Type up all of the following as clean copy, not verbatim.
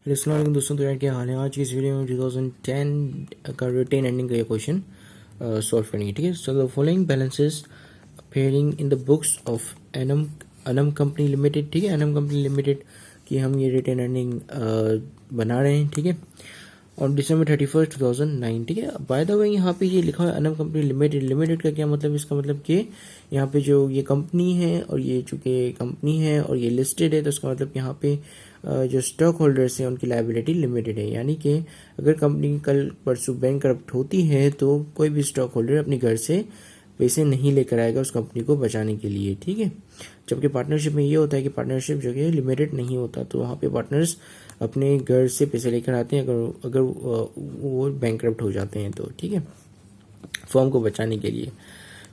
अस्सलाम दोस्तों, तो यार क्या हाल है। आज की इस वीडियो में 2010 का रिटेन एंडिंग का ये क्वेश्चन सॉल्व करेंगे। ठीक है, so the following balances appearing in the books of Anam company limited. ठीक है, अनम कंपनी लिमिटेड की हम ये रिटेन एंडिंग बना रहे हैं। ठीक है, और December 31st 2009। ठीक है, बाय द वे यहाँ पे ये लिखा है अनम कंपनी लिमिटेड। लिमिटेड का क्या मतलब, इसका मतलब कि यहाँ पे जो ये कंपनी है और ये चूंकि कंपनी है और ये लिस्टेड है, तो इसका मतलब यहाँ पे जो स्टॉक होल्डर्स हैं उनकी लायबिलिटी लिमिटेड है। यानी कि अगर कंपनी कल परसों बैंकरप्ट होती है तो कोई भी स्टॉक होल्डर अपने घर से पैसे नहीं लेकर आएगा उस कंपनी को बचाने के लिए। ठीक है, जबकि पार्टनरशिप में ये होता है कि पार्टनरशिप जो है लिमिटेड नहीं होता, तो वहाँ पे पार्टनर्स अपने घर से पैसे लेकर आते हैं अगर वो बैंकरप्ट हो जाते हैं तो। ठीक है, फर्म को बचाने के लिए।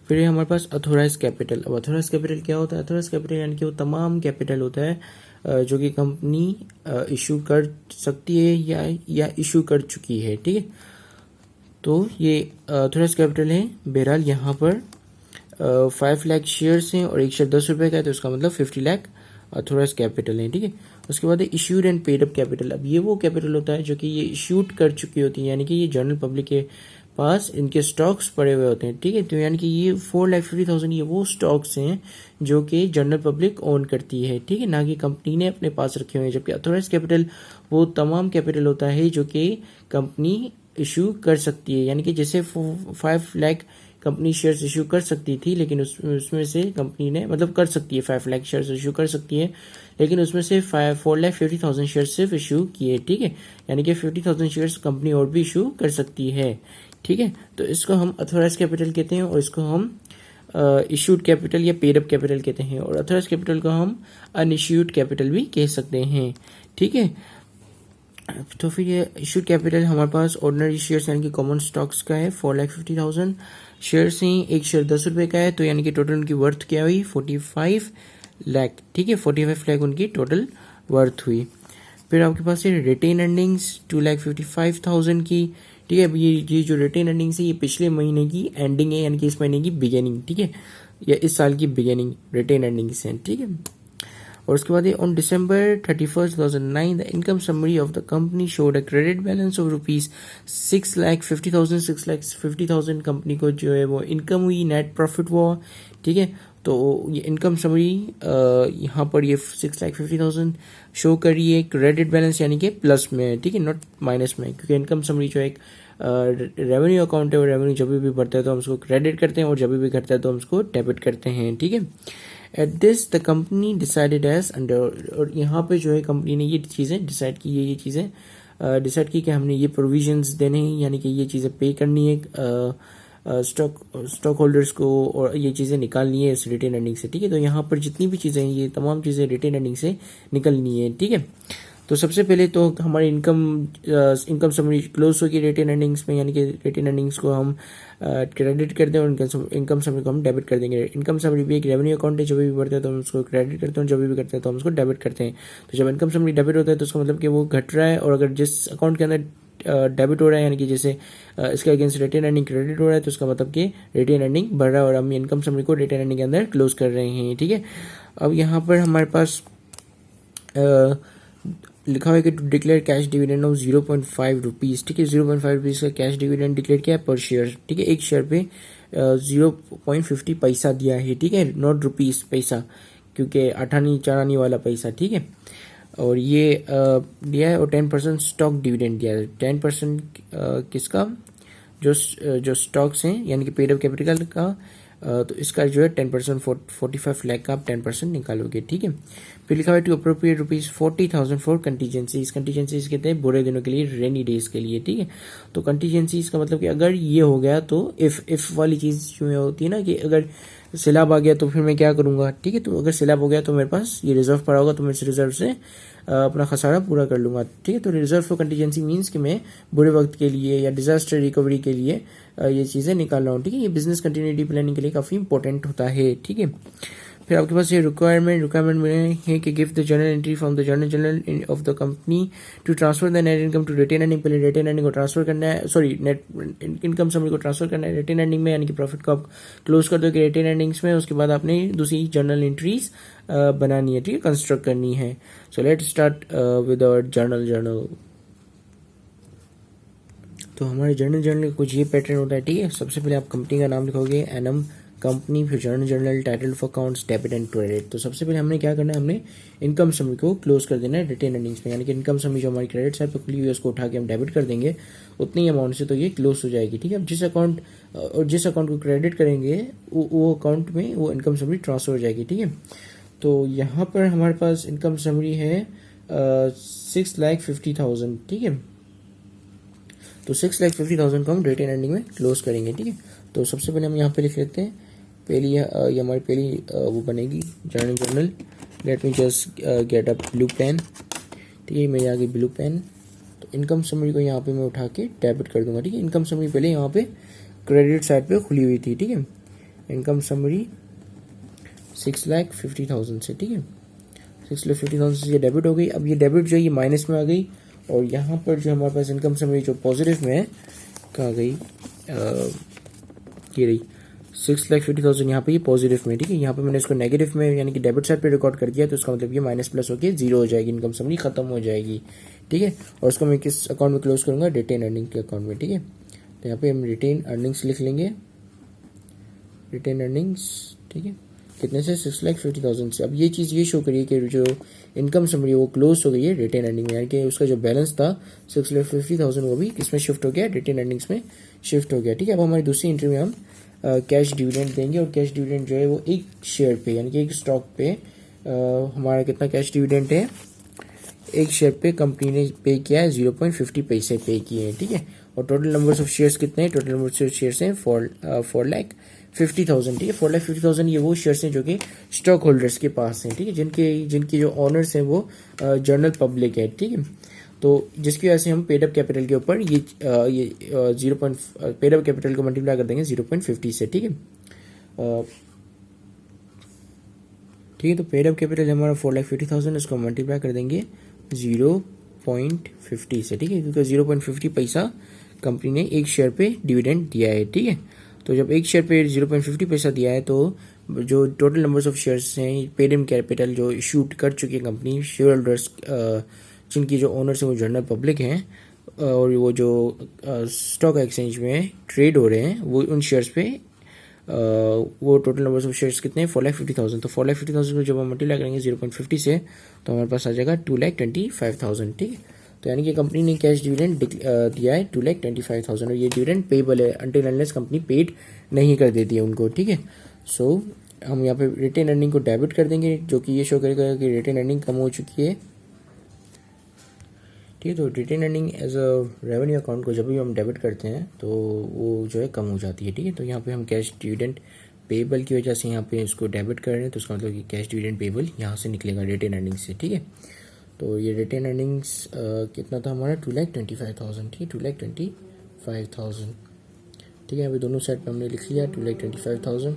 फिर ये हमारे पास अथोराइज कैपिटल। अब अथोराइज कैपिटल क्या होता है? अथोराइज कैपिटल यानी कि वो तमाम कैपिटल होता है जो कि कंपनी इशू कर सकती है या इशू कर चुकी है। ठीक है, तो ये अथोराइज कैपिटल है। बहरहाल यहाँ पर 5 लाख शेयर्स हैं और एक शेयर 10 रुपये का है, तो उसका मतलब 50 लाख अथोराइज कैपिटल है। ठीक है, उसके बाद issued and paid up capital. अब ये वो कैपिटल होता है जो कि ये इश्यूड कर चुकी होती है, यानी कि ये जनरल पब्लिक के पास इनके स्टॉक्स पड़े हुए होते हैं। ठीक है, तो यानी कि ये 4,50,000 ये वो स्टॉक्स हैं जो कि जनरल पब्लिक ओन करती है। ठीक है, ना कि कंपनी ने अपने पास रखे हुए हैं। जबकि अथोराइज कैपिटल वो तमाम कैपिटल होता है जो कि कंपनी इशू कर सकती है। यानी कि जैसे 5 लाख कंपनी शेयर्स इशू कर सकती थी, लेकिन उसमें से कंपनी ने मतलब कर सकती है 5 लाख शेयर्स इशू कर सकती है, लेकिन उसमें से 4,50,000 शेयर्स सिर्फ इशू किए। ठीक है, यानी कि 50,000 शेयर्स कंपनी और भी इशू कर सकती है। ठीक है, तो इसको हम अथोराइज कैपिटल कहते हैं और इसको हम इशूड कैपिटल या पेड अप कैपिटल कहते हैं, और अथोराइज कैपिटल को हम अनइश्यूड कैपिटल भी कह सकते हैं। ठीक है, तो फिर ये इशूड कैपिटल हमारे पास ऑर्डिनरी शेयर्स यानी कि कॉमन स्टॉक्स का है 4,50,000 शेयर्स हैं। एक शेयर 10 रुपये का है, तो यानी कि टोटल उनकी वर्थ क्या हुई? 45 लाख। ठीक है, 45 लाख उनकी टोटल वर्थ हुई। फिर आपके पास ये रिटेन अर्निंग्स 2,55,000 की। ठीक है, अब ये जो रिटेन अर्निंग्स है ये पिछले महीने की एंडिंग है, यानी कि इस महीने की बिगिनिंग। ठीक है, या इस साल की बिगिनिंग रिटेन अर्निंग्स हैं। ठीक है, और उसके बाद on December 31st 2009 the income summary of the company showed a credit balance of ₹6,50,000 6,50,000 company को जो है वो इनकम हुई, नेट प्रॉफिट हुआ। ठीक है, तो ये इनकम समरी यहाँ पर ये 6,50,000 शो कर रही है। क्रेडिट बैलेंस यानी कि प्लस में, ठीक है, नॉट माइनस में, क्योंकि इनकम समरी जो एक रेवेन्यू अकाउंट है और रेवेन्यू जब भी बढ़ता है तो हम उसको क्रेडिट करते हैं और जब भी घटता है तो हम उसको डेबिट करते हैं। ठीक है, at this the company decided as under, और यहाँ पे जो है कंपनी ने ये चीज़ें डिसाइड की है, ये चीज़ें डिसाइड की कि हमने ये प्रोविजंस देने हैं, यानी कि ये चीज़ें पे करनी है स्टॉक होल्डर्स को, और ये चीज़ें निकालनी है इस रिटेन अर्निंग से। ठीक है, तो यहाँ पर जितनी भी चीज़ें हैं ये तमाम चीज़ें रिटेन अर्निंग से निकलनी है। ठीक है, तो सबसे पहले तो हमारी इनकम समरी क्लोज होगी रिटेन अर्निंग्स में, यानी कि रिटेन अर्निंग्स को हम क्रेडिट करते हैं और इनकम समरी को हम डेबिट कर देंगे। इनकम समरी भी एक रेवेन्यू अकाउंट है, जब भी बढ़ता है तो हम उसको क्रेडिट करते हैं, जब भी करते हैं तो हम उसको डेबिट करते हैं। तो जब इनकम समरी डेबिट होता है तो उसका मतलब कि वो घट रहा है, और अगर जिस अकाउंट के अंदर डेबिट हो रहा है, यानी कि जैसे इसके अगेंस्ट रिटेन अर्निंग क्रेडिट हो रहा है, तो उसका मतलब कि रिटेन अर्निंग बढ़ रहा है और हम इनकम समरी को रिटेन अर्निंग के अंदर क्लोज कर रहे हैं। ठीक है, अब यहाँ पर हमारे पास लिखा हुआ है कि to declare cash dividend of 0.5 rupees. ठीक है, 0.5 रुपीज़ का कैश डिविडेंड डिक्लेयर किया है पर शेयर। ठीक है, एक शेयर पे 0.50 पैसा दिया है। ठीक है, नॉट रुपीज़, पैसा, क्योंकि आठानी चारानी वाला पैसा। ठीक है, और ये दिया है, और 10% स्टॉक डिविडेंड दिया है। 10% किसका? जो स्टॉक्स हैं यानी कि पेड अप कैपिटल का, तो इसका जो है 10% 45 लाख का आप 10% निकालोगे। ठीक है, फिर लिखा हुआ है to appropriate ₹40,000 for contingencies. Contingencies कहते हैं बुरे दिनों के लिए, रेनी डेज के लिए। ठीक है, तो कंटीजेंसीज का मतलब कि अगर ये हो गया तो इफ वाली चीज़ जो होती है ना कि अगर सैलाब आ गया तो फिर मैं क्या करूंगा। ठीक है, तो अगर सैलाब हो गया तो मेरे पास ये रिजर्व पड़ा होगा, तो मैं इस रिजर्व से अपना खसारा पूरा कर लूंगा। ठीक है, तो रिजर्व फॉर कंटीजेंसी मीन्स कि मैं बुरे वक्त के लिए या डिजास्टर रिकवरी के लिए ये चीज़ें निकाल रहा हूँ। ठीक है, ये बिजनेस कंटिन्यूटी प्लानिंग के लिए काफ़ी इंपॉर्टेंट होता है। ठीक है, फिर आपके पास ये रिक्वायरमेंट में है कि give the journal entry from the journal of the company to transfer the net income to retain earning. पहले रिटेन अर्निंग को ट्रांसफर करना है, सॉरी नेट इनकम समरी को ट्रांसफर करना है रिटेन अर्निंग में, यानी कि प्रॉफिट को आप क्लोज कर दोगे रिटेन अर्निंग्स में। उसके बाद आपने दूसरी जर्नल एंट्रीज बनानी है, ठीक है, कंस्ट्रक्ट करनी है। So let start with our journal. तो हमारे जर्नल का कुछ ये पैटर्न होता है, ठीक है। सबसे पहले आप कंपनी का नाम लिखोगे एनम कंपनी, फिर journal, title of accounts, debit and credit. तो सबसे पहले हमने क्या करना है, हमने इनकम समरी को क्लोज कर देना है रिटेन अर्निंग्स में, यानी कि इनकम समरी जो हमारी क्रेडिट साइड पर खुली हुई है उसको उठा के हम डेबिट कर देंगे उतनी अमाउंट से, तो ये क्लोज हो जाएगी, ठीक है। अब जिस अकाउंट को क्रेडिट करेंगे वो अकाउंट में वो इनकम समरी ट्रांसफर हो जाएगी, ठीक है। तो यहाँ पर हमारे पास इनकम समरी है 6,50,000, ठीक है। तो 6,50,000 को हम रिटेन अर्निंग में क्लोज करेंगे, ठीक है। तो सबसे पहले हम यहाँ पे लिख लेते हैं, पहली ये हमारी पहली वो बनेगी journal. Let me just get a blue pen, ठीक है, मेरे आगे ब्लू पेन। तो इनकम समरी को यहाँ पे मैं उठा के डेबिट कर दूंगा, ठीक है। इनकम समरी पहले यहाँ पे क्रेडिट साइड पे खुली हुई थी, ठीक है। इनकम समरी 6,50,000 से, ठीक है, 6,50,000 से ये डेबिट हो गई। अब ये डेबिट जो है ये माइनस में आ गई, और यहाँ पर जो हमारे पास इनकम समरी जो पॉजिटिव में है कहाँ गई, ये रही 6,50,000 यहाँ पे ये पॉजिटिव में, ठीक है। यहाँ पे मैंने इसको नेगेटिव में यानी कि डेबिट साइड पे रिकॉर्ड कर दिया, तो इसका मतलब ये माइनस प्लस होकर जीरो हो जाएगी, इनकम समरी खत्म हो जाएगी, ठीक है। और उसको मैं किस अकाउंट में क्लोज करूंगा, रिटेन अर्निंग के अकाउंट में, ठीक है। तो यहाँ पे हम रिटेन अर्निंग्स लिख लेंगे, रिटेन अर्निंग्स, ठीक है, कितने से 6,50,000 से। अब ये चीज़ ये शो करिए कि जो इनकम समरी वो क्लोज हो गई है रिटेन अर्निंग में, यानी कि उसका जो बैलेंस था 6,50,000 वो भी किसमें शिफ्ट हो गया, रिटेन अर्निंग्स में शिफ्ट हो गया, ठीक है। अब हमारी दूसरी एंट्री में हम कैश डिविडेंड देंगे, और कैश डिविडेंड जो है वो एक शेयर पे यानी कि एक स्टॉक पे हमारा कितना कैश डिविडेंड है, एक शेयर पे कंपनी ने पे किया है 0.50 पैसे पे किए हैं, ठीक है। और टोटल नंबर्स ऑफ शेयर्स कितने हैं, टोटल नंबर ऑफ शेयर्स हैं 4,50,000, ठीक है। 4,50,000 ये वो शेयर्स हैं जो कि स्टॉक होल्डर्स के पास हैं, ठीक है, जिनके जो ऑनर्स हैं वो जनरल पब्लिक है, ठीक है। तो जिसकी वजह से हम पेड अप कैपिटल के ऊपर ये पेड अप कैपिटल को मल्टीप्लाई कर देंगे 0.50 से, ठीक है। ठीक है, तो पेड अप कैपिटल हमारा 4,50,000, इसको मल्टीप्लाई कर देंगे 0.50 से, ठीक है, क्योंकि 0.50 पैसा कंपनी ने एक शेयर पे डिविडेंड दिया है, ठीक है। तो जब एक शेयर पे 0.50 पैसा दिया है, तो जो टोटल नंबर्स ऑफ शेयर्स हैं पेड इन कैपिटल जो इशू कर चुकी है कंपनी, शेयर होल्डर्स जिनकी जो ओनर्स हैं वो जनरल पब्लिक हैं, और वो जो स्टॉक एक्सचेंज में ट्रेड हो रहे हैं वो उन शेयर्स पे वो टोटल नंबर्स ऑफ शेयर्स कितने हैं 4,50,000। तो 4,50,000 को जब हम मल्टीप्लाई करेंगे 0.50 से, तो हमारे पास आ जाएगा 2,25,000, ठीक है। तो यानी कि कंपनी ने कैश डिविडेंड दिया है 2,25,000, और ये डिविडेंड पेबल है अंटिल अनलेस कंपनी पेड नहीं कर देती है उनको, ठीक है। सो हम यहाँ पे रिटेन अर्निंग को डेबिट कर देंगे, जो कि ये शो करेगा कि रिटेन अर्निंग कम हो चुकी है, ठीक है। तो retain earning as a revenue account को जब भी हम डेबिट करते हैं तो वो जो है कम हो जाती है, ठीक है। तो यहाँ पे हम कैश डिविडेंड पेबल की वजह से यहाँ पे इसको डेबिट कर रहे हैं, तो उसका मतलब कि कैश डिविडेंड पेबल यहाँ से निकलेगा रिटेन अर्निंग से, ठीक है। तो ये रिटेन अर्निंग्स कितना था हमारा 2,25,000, ठीक है, 2,25,000, ठीक है। अभी दोनों साइड पे हमने लिख लिया 2,25,000।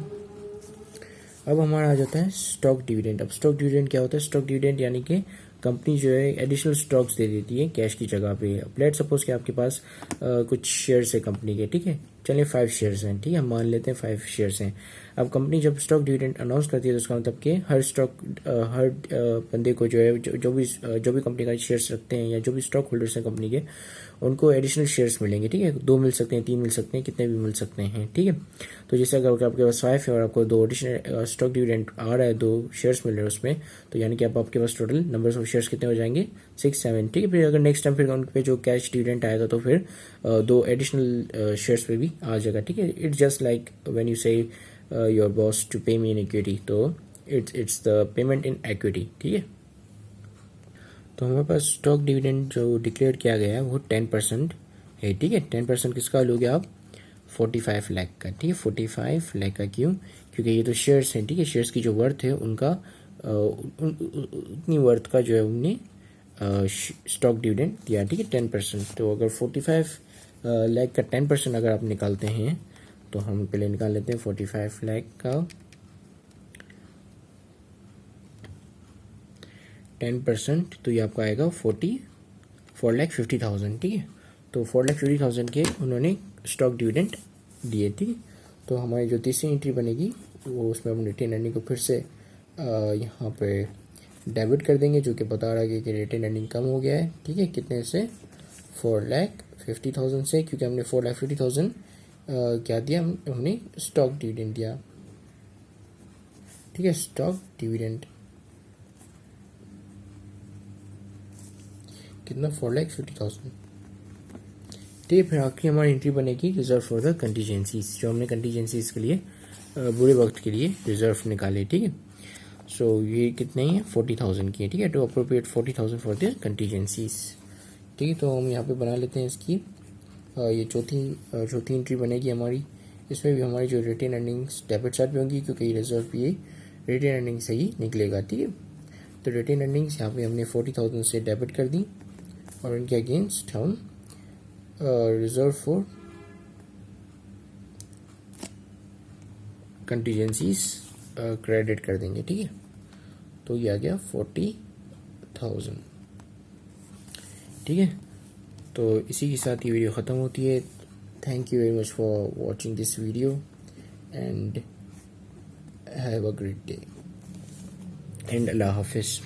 अब हमारा आ जाता है स्टॉक डिविडेंड। अब स्टॉक डिविडेंड क्या होता है, स्टॉक डिविडेंड यानी कि कंपनी जो है एडिशनल स्टॉक्स दे देती है कैश की जगह पे। लेट सपोज कि आपके पास कुछ शेयर्स है कंपनी के, ठीक है, चलिए 5 शेयर्स हैं, ठीक है, हम मान लेते हैं 5 शेयर्स हैं। अब कंपनी जब स्टॉक डिविडेंड अनाउंस करती है तो उसका मतलब कि हर बंदे को जो है जो भी कंपनी का शेयर्स रखते हैं या जो भी स्टॉक होल्डर्स हैं कंपनी के, उनको एडिशनल शेयर्स मिलेंगे, ठीक है। 2 मिल सकते हैं, 3 मिल सकते हैं, कितने भी मिल सकते हैं, ठीक है। तो जैसे अगर आपके पास 5 है और आपको 2 एडिशनल स्टॉक डिविडेंड आ रहा है, 2 शेयर्स मिल रहे हैं उसमें, तो यानी कि अब आपके पास टोटल नंबर्स ऑफ शेयर्स कितने हो जाएंगे 6, 7, ठीक है। फिर अगर नेक्स्ट टाइम फिर उन पे जो कैश डिविडेंड आएगा तो फिर 2 एडिशनल शेयर्स पे भी आ जाएगा, ठीक है। It's just like when you से योर बॉस टू पे मी इन इक्विटी, तो it's the payment in equity, ठीक है। तो हमारे पास स्टॉक डिविडेंड जो डिक्लेयर किया गया है वो 10% है, ठीक है। 10% किसका लोगे आप 45 लाख का, ठीक है। 45 लाख का क्यों, क्योंकि ये तो शेयर्स हैं, ठीक है। शेयर्स की जो वर्थ है उनका उतनी वर्थ का जो है उनने स्टॉक डिविडेंड दिया, ठीक है, 10%। तो अगर 45 लाख का 10% अगर आप निकालते हैं, तो हम पहले निकाल लेते हैं 45 लाख का 10%, तो ये आपका आएगा 4,50,000, ठीक है। तो 4,50,000 के उन्होंने स्टॉक डिविडेंड दिए, ठीक है। तो हमारी जो तीसरी एंट्री बनेगी वो उसमें हम रिटेन अर्निंग को फिर से यहाँ पे डेबिट कर देंगे, जो कि बता रहा है कि रिटेन अर्निंग कम हो गया है, ठीक है। कितने से? 4,50,000 से, क्योंकि हमने 4,50,000 क्या दिया, हमने स्टॉक डिविडेंड दिया, ठीक है। स्टॉक डिविडेंड कितना? 4,50,000, ठीक है। फिर आखिरी हमारी एंट्री बनेगी रिजर्व फॉर द कंटीजेंसीज, जो हमने कंटीजेंसीज के लिए बुरे वक्त के लिए रिजर्व निकाले, ठीक है। सो ये कितने हैं? 40,000 की है, ठीक है। To appropriate 40,000 for the contingencies, ठीक है। तो हम यहाँ पे बना लेते हैं इसकी ये चौथी एंट्री बनेगी हमारी। इसमें भी हमारी जो रिटेन अर्निंग्स डेबिट साइड पे होंगी, क्योंकि रिजर्व भी रिटेन अर्निंग से ही निकलेगा, ठीक है। तो रिटेन अर्निंग्स यहाँ पे हमने 40,000 से डेबिट कर दी, और इनके अगेंस्ट हम रिजर्व फॉर कंटीजेंसीज क्रेडिट कर देंगे, ठीक है। तो ये आ गया 40,000, ठीक है। तो इसी के साथ ये वीडियो ख़त्म होती है। Thank you very much for watching this video and have a great day and अल्लाह हाफिज़।